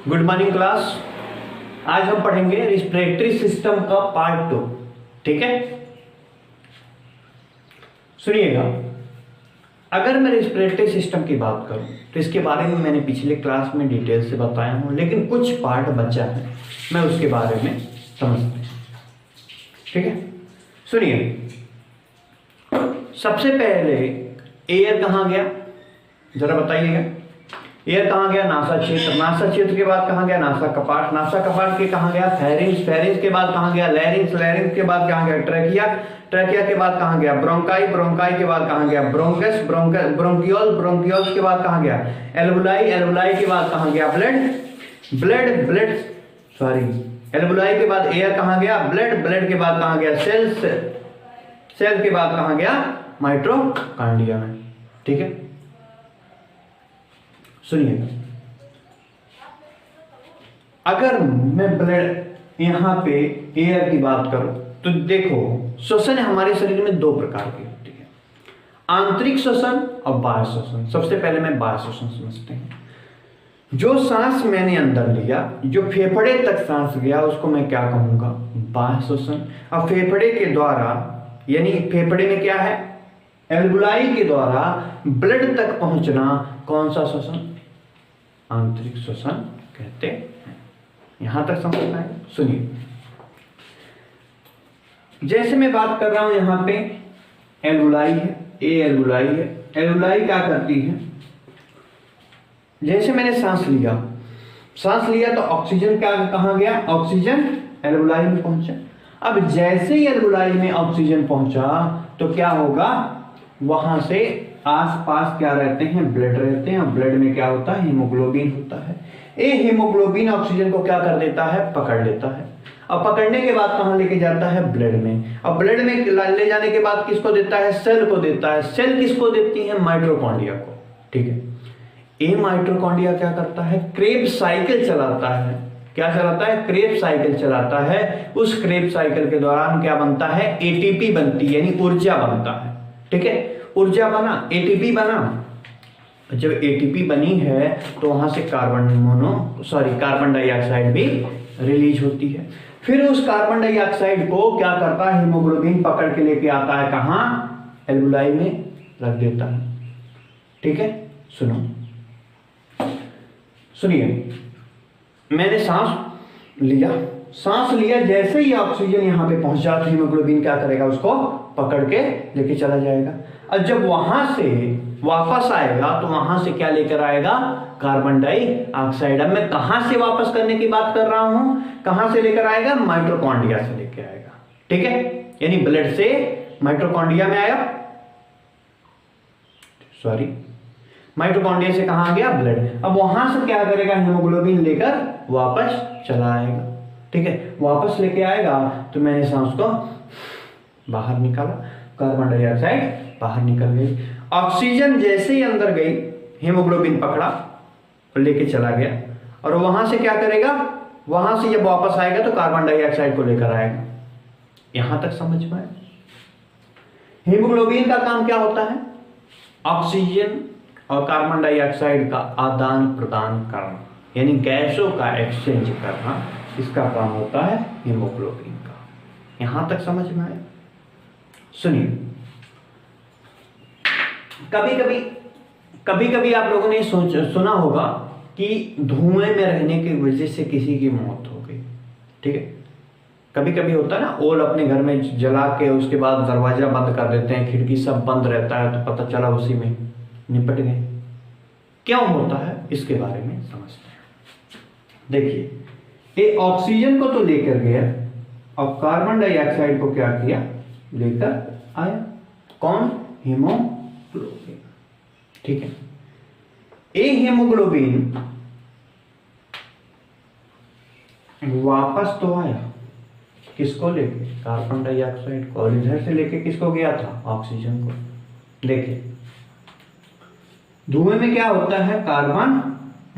Good morning class. आज हम पढ़ेंगे रिस्पिरेटरी सिस्टम का पार्ट 2। ठीक है, सुनिएगा। अगर मैं रिस्पिरेटरी सिस्टम की बात करूं तो इसके बारे में मैंने पिछले क्लास में डिटेल से बताया हूं, लेकिन कुछ पार्ट बचा है, मैं उसके बारे में समझते हैं। ठीक है, सुनिए। सबसे पहले एयर कहां गया, जरा बताइएगा। एयर कहाँ गया? नासा क्षेत्र। नासा क्षेत्र के बाद कहाँ गया? नासा कपाट। नासा कपाट के कहाँ गया? फेरिंग्स। फेरिंग्स के बाद कहाँ गया? लैरिंग्स। लैरिंग्स के बाद कहाँ गया? ट्रैकिया। ट्रैकिया के बाद कहाँ गया? ब्रोंकाई। ब्रोंकाई के बाद कहाँ गया? ब्रोंकस। ब्रोंकियोल। ब्रोंकियोल्स के बाद कहाँ गया? एल्वुलाई। एल्वुलाई के बाद कहाँ गया? एल्वुलाई के बाद एयर कहाँ गया? ब्लड। ब्लड के बाद कहाँ गया? सेल्स। सेल के बाद कहाँ गया? माइटोकॉन्ड्रिया में। ठीक है, सुनिएगा। अगर मैं ब्लड यहां पे एयर की बात करूं तो देखो, श्वसन हमारे शरीर में दो प्रकार की होती है, आंतरिक श्वसन और बाह्य श्वसन। सबसे पहले मैं बाह्य श्वसन समझते हैं। जो सांस मैंने अंदर लिया, जो फेफड़े तक सांस गया, उसको मैं क्या कहूंगा? बाह्य श्वसन। और फेफड़े के द्वारा, यानी फेफड़े में क्या है? एल्वुलाई के द्वारा ब्लड तक पहुंचना कौन सा श्वसन? आंतरिक श्वसन कहते हैं। यहां तक समझ में आए? सुनिए, जैसे मैं बात कर रहा हूं, यहां पे एल्वुलाई है, ए एल्वुलाई है। एल्वुलाई क्या करती है? जैसे मैंने सांस लिया तो ऑक्सीजन क्या कहां गया? ऑक्सीजन एल्वुलाई में पहुंचा। अब जैसे ही एल्वुलाई में ऑक्सीजन पहुंचा तो क्या होगा? वहां से आसपास क्या रहते हैं? ब्लड रहते हैं। और ब्लड में क्या होता है? हीमोग्लोबिन होता है। ये हीमोग्लोबिन ऑक्सीजन को क्या कर देता है? पकड़ लेता है। अब पकड़ने के बाद कहां लेके जाता है? ब्लड में। अब ब्लड में ले जाने के बाद किसको देता है? सेल को देता है। सेल किसको देती है? माइटोकॉन्ड्रिया को। ठीक है, ये माइटोकॉन्ड्रिया क्या करता है? क्रेब्स साइकिल चलाता है। क्या चलाता है? क्रेब्स साइकिल चलाता है। उस क्रेब्स साइकिल के दौरान क्या बनता है? एटीपी बनती है, यानी ऊर्जा बनता है। ठीक है, ऊर्जा बना, एटीपी बना। जब एटीपी बनी है तो वहां से कार्बन डाइऑक्साइड भी रिलीज होती है। फिर उस कार्बन डाइऑक्साइड को क्या करता है? हीमोग्लोबिन पकड़ के लेके आता है। कहां? एल्वुलाई में रख देता है। ठीक है, सुनिए। मैंने सांस लिया, जैसे ही ऑक्सीजन यहां पे पहुंचा तो हीमोग्लोबिन क्या करेगा? उसको पकड़ के लेके चला जाएगा। और जब वहां से वापस आएगा तो वहां से क्या लेकर आएगा? Carbon dioxide. अब मैं कहां से वापस करने की बात कर रहा हूं? कहां से लेकर आएगा? माइटोकॉन्ड्रिया से लेकर आएगा। ठीक है, यानी ब्लड से माइटोकॉन्ड्रिया में आया, माइटोकॉन्ड्रिया से कहां गया? ब्लड। अब वहां से क्या करेगा? हीमोग्लोबिन लेकर वापस चला आएगा। ठीक है, वापस लेके आएगा तो मैंने सांस को बाहर निकाला, कार्बन डाइऑक्साइड बाहर निकल गई। ऑक्सीजन जैसे ही अंदर गई, हीमोग्लोबिन पकड़ा और लेके चला गया। और वहां से क्या करेगा? वहां से जब वापस आएगा तो कार्बन डाइऑक्साइड को लेकर आएगा। यहां तक समझ में आया? हीमोग्लोबिन का काम क्या होता है? ऑक्सीजन और कार्बन डाइऑक्साइड का आदान प्रदान करना, यानी गैसों का एक्सचेंज करना, इसका काम होता है हीमोग्लोबिन का। यहां तक समझ में आया? सुनिए, कभी कभी आप लोगों ने सुना होगा कि धुएं में रहने की वजह से किसी की मौत हो गई। ठीक है, कभी कभी होता है ना, ओल अपने घर में जला के उसके बाद दरवाजा बंद कर देते हैं, खिड़की सब बंद रहता है, तो पता चला उसी में निपट गए। क्यों होता है? इसके बारे में समझते हैं। देखिए, ये ऑक्सीजन को तो लेकर गया और कार्बन डाइऑक्साइड को क्या किया? लेकर आया। कौन? हीमोग्लोबिन। ठीक है, ये हीमोग्लोबिन वापस तो आया, किसको लेके? कार्बन डाइऑक्साइड को। और इधर से लेके किसको गया था? ऑक्सीजन को। देखिए, धुएं में क्या होता है? Carbon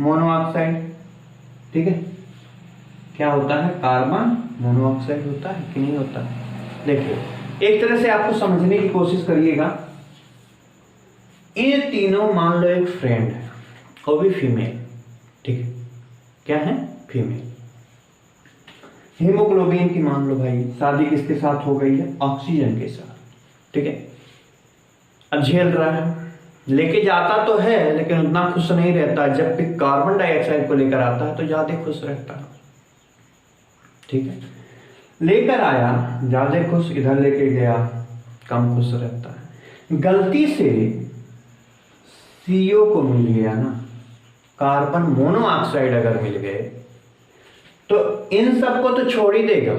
monoxide. ठीक है, क्या होता है? कार्बन मोनोऑक्साइड होता है कि नहीं होता है? देखिए, एक तरह से आपको समझने की कोशिश करिएगा। ये तीनों मान लो एक फ्रेंड है, वो भी फीमेल। ठीक है, क्या है, फीमेल। हीमोग्लोबिन की मान लो भाई शादी किसके साथ हो गई है, ऑक्सीजन के साथ, ठीक है। अब झेल रहा है, लेके जाता तो है लेकिन उतना खुश नहीं रहता, जब भी कार्बन डाइऑक्साइड को लेकर आता है तो ज्यादा खुश रहता है, ठीक है। लेकर आया ज्यादा खुश, इधर लेके गया कम खुश रहता है। गलती से CO को मिल गया ना, कार्बन मोनोऑक्साइड अगर मिल गए तो इन सबको तो छोड़ ही देगा,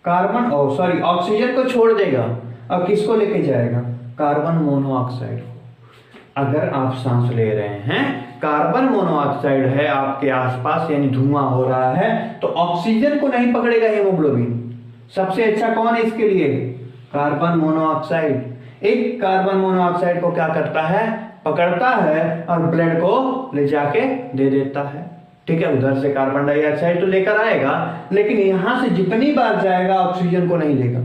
कार्बन ऑक्सीजन को छोड़ देगा और किसको लेके जाएगा, कार्बन मोनोऑक्साइड को। अगर आप सांस ले रहे हैं, कार्बन मोनोऑक्साइड है आपके आसपास यानी धुआं हो रहा है, तो ऑक्सीजन को नहीं पकड़ेगा हीमोग्लोबिन। सबसे अच्छा कौन है इसके लिए, कार्बन मोनोऑक्साइड। एक कार्बन मोनोऑक्साइड को क्या करता है, पकड़ता है और ब्लड को ले जाके दे देता है, ठीक है। उधर से कार्बन डाइऑक्साइड तो लेकर आएगा, लेकिन यहां से जितनी बार जाएगा ऑक्सीजन को नहीं लेगा,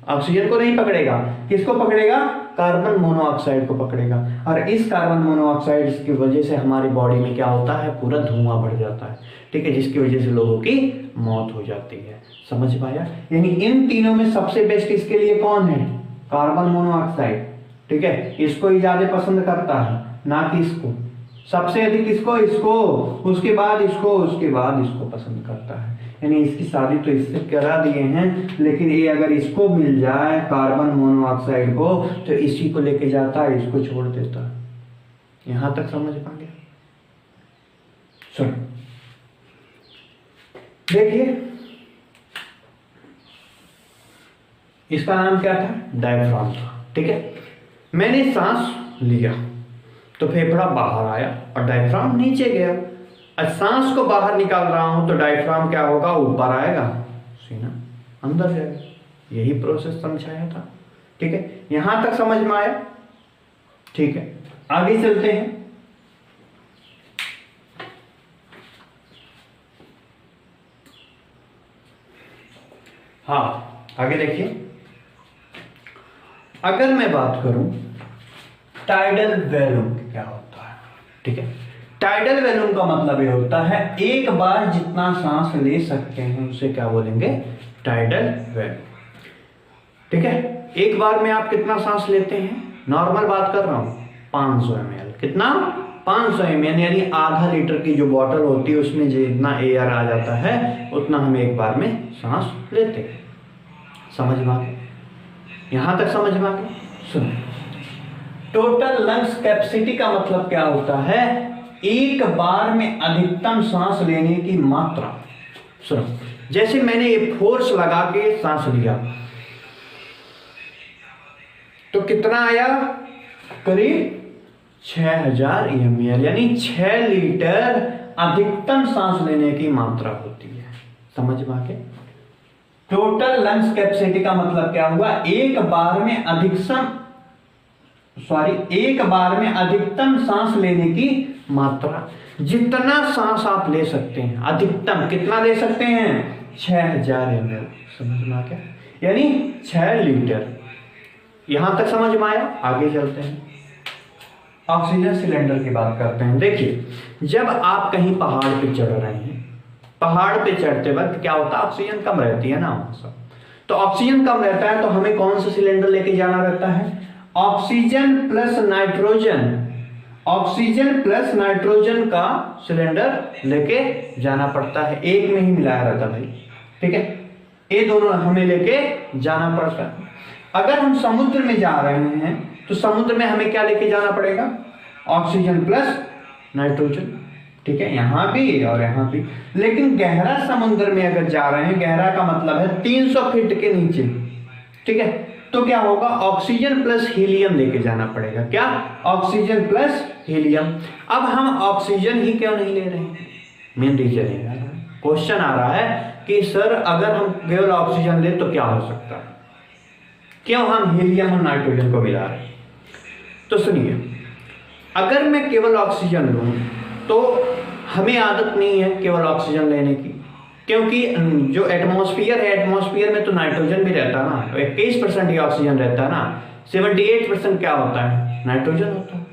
ऑक्सीजन को नहीं पकड़ेगा, किसको पकड़ेगा, कार्बन मोनोऑक्साइड को पकड़ेगा। और इस कार्बन मोनोऑक्साइड की वजह से हमारी बॉडी में क्या होता है, पूरा धुआं बढ़ जाता है, ठीक है, जिसकी वजह से लोगों की मौत हो जाती है। समझ पाया, यानी इन तीनों में सबसे बेस्ट इसके लिए कौन है, कार्बन मोनोऑक्साइड, ठीक है। इसको ही ज्यादा पसंद करता है, ना कि इसको। सबसे अधिक इसको, उसके बाद इसको पसंद करता है, यानी इसकी शादी तो इससे करा दिए हैं, लेकिन ये अगर इसको मिल जाए कार्बन मोनोऑक्साइड को तो इसी को लेके जाता है, इसको छोड़ देता है। यहां तक समझ पा गया। सुन देखिए, इसका नाम क्या था, डायफ्राम था, ठीक है। मैंने सांस लिया तो फेफड़ा बाहर आया और डायफ्राम नीचे गया। अब सांस को बाहर निकाल रहा हूं तो डायफ्राम क्या होगा, ऊपर आएगा, सीना अंदर जाएगा। यही प्रोसेस समझाया था, ठीक है। यहां तक समझ में आया, ठीक है। आगे चलते हैं। हाँ, आगे देखिए, अगर मैं बात करूं टाइडल वैल्यूम क्या होता है, ठीक है। टाइडल वैल्यूम का मतलब ये होता है एक बार जितना सांस ले सकते हैं उसे क्या बोलेंगे, टाइडल वैल्यूम, ठीक है। एक बार में आप कितना सांस लेते हैं, नॉर्मल बात कर रहा हूं, 500 ml, कितना, 500 ml, यानी आधा लीटर की जो बॉटल होती है उसमें जितना एयर आ जाता है उतना हम एक बार में सांस लेते हैं। समझ में आ गया, यहां तक समझ में आ गया। सुनो, टोटल लंग्स कैपेसिटी का मतलब क्या होता है, एक बार में अधिकतम सांस लेने की मात्रा। सुनो, जैसे मैंने ये फोर्स लगा के सांस लिया तो कितना आया, करीब 6000 ml, यानी 6 लीटर अधिकतम सांस लेने की मात्रा होती है। समझ में आ गया। टोटल लंग्स कैपेसिटी का मतलब क्या हुआ, एक बार में अधिकतम सांस लेने की मात्रा। जितना सांस आप ले सकते हैं, अधिकतम कितना ले सकते हैं, 6000 ml। समझ में आ गया, यानी 6 लीटर। यहां तक समझ में आया। आगे चलते हैं, ऑक्सीजन सिलेंडर की बात करते हैं। देखिए, जब आप कहीं पहाड़ पे चढ़ रहे हैं, पहाड़ पे चढ़ते वक्त क्या होता है, ऑक्सीजन कम रहती है ना वहां सब, तो ऑक्सीजन कम रहता है तो हमें कौन सा सिलेंडर लेके जाना रहता है, ऑक्सीजन प्लस नाइट्रोजन का सिलेंडर लेके जाना पड़ता है। एक में ही मिलाया रहता भाई, ठीक है, ये दोनों हमें लेके जाना पड़ता है। अगर हम समुद्र में जा रहे हैं तो समुद्र में हमें क्या लेके जाना पड़ेगा, ऑक्सीजन प्लस नाइट्रोजन, ठीक है, यहां भी और यहां भी। लेकिन गहरा समुद्र में अगर जा रहे हैं, गहरा का मतलब है 300 फीट के नीचे, ठीक है, तो क्या होगा, ऑक्सीजन प्लस हीलियम लेके जाना पड़ेगा। क्या, ऑक्सीजन प्लस हीलियम। अब हम ऑक्सीजन ही क्यों नहीं ले रहे हैं, मेन रीजन है, क्वेश्चन आ रहा है कि सर अगर हम केवल ऑक्सीजन ले तो क्या हो सकता है, क्यों हम हीलियम और नाइट्रोजन को मिला रहे हैं। तो सुनिए, अगर मैं केवल ऑक्सीजन लूं तो हमें आदत नहीं है केवल ऑक्सीजन लेने की, क्योंकि जो एटमॉस्फेयर है, एटमॉस्फेयर में तो नाइट्रोजन भी रहता है ना, 21% ही ऑक्सीजन रहता है ना, 78% क्या होता है, नाइट्रोजन होता है।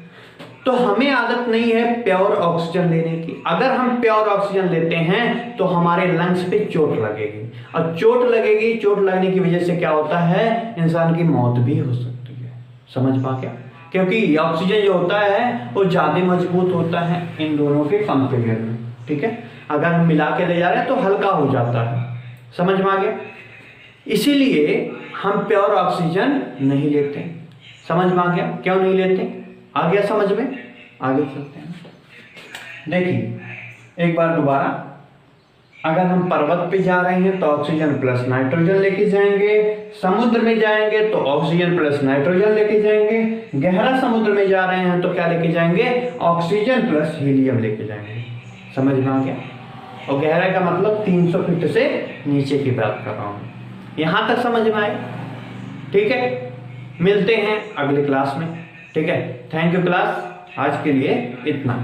तो हमें आदत नहीं है प्योर ऑक्सीजन लेने की। अगर हम प्योर ऑक्सीजन लेते हैं तो हमारे लंग्स पे चोट लगेगी, और चोट लगेगी, चोट लगने की वजह से क्या होता है, इंसान की मौत भी हो सकती है। समझ पा क्या? क्योंकि ऑक्सीजन जो होता है वो ज्यादा मजबूत होता है इन दोनों के कंपेयर में। ठीक है, अगर हम मिला के ले जा रहे हैं तो हल्का हो जाता है। समझ में आ गया? इसीलिए हम प्योर ऑक्सीजन नहीं लेते। समझ में आ गया क्यों नहीं लेते? आ गया समझ में? आगे चलते हैं। देखिए एक बार दोबारा, अगर हम पर्वत पे जा रहे हैं तो ऑक्सीजन प्लस नाइट्रोजन लेके जाएंगे, समुद्र में जाएंगे तो ऑक्सीजन प्लस नाइट्रोजन लेके जाएंगे, गहरा समुद्र में जा रहे हैं तो क्या लेके जाएंगे, ऑक्सीजन प्लस हीलियम लेके जाएंगे। समझ में आ गया? और गहराई का मतलब 300 फीट से नीचे की बात कर रहा हूं। यहां तक समझ में आए? ठीक है, मिलते हैं अगले क्लास में। ठीक है, थैंक यू क्लास, आज के लिए इतना।